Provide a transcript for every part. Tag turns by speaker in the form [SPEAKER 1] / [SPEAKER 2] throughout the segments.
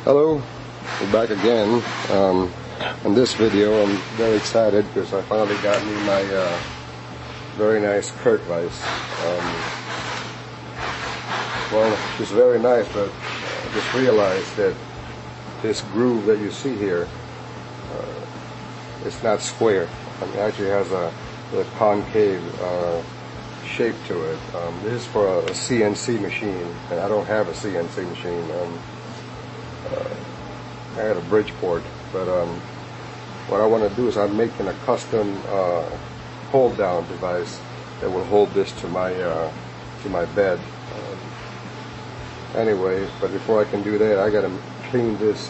[SPEAKER 1] Hello, we're back again. In this video I'm very excited because I finally got me my very nice Kurt vise. Well, it's very nice, but I just realized that this groove that you see here, it's not square. It actually has a concave shape to it. This is for a CNC machine, and I don't have a CNC machine. I had a Bridgeport, but what I want to do is I'm making a custom hold down device that will hold this to my bed. Anyway, but before I can do that, I got to clean this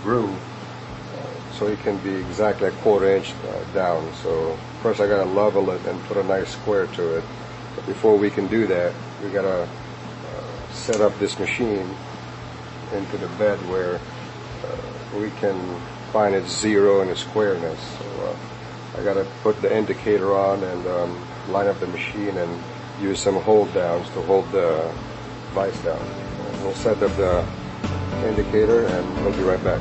[SPEAKER 1] groove so it can be exactly a 1/4 inch down. So first I got to level it and put a nice square to it. But before we can do that, we got to set up this machine into the bed where we can find its zero and its squareness. So I got to put the indicator on and line up the machine and use some hold downs to hold the vise down. We'll set up the indicator and we'll be right back.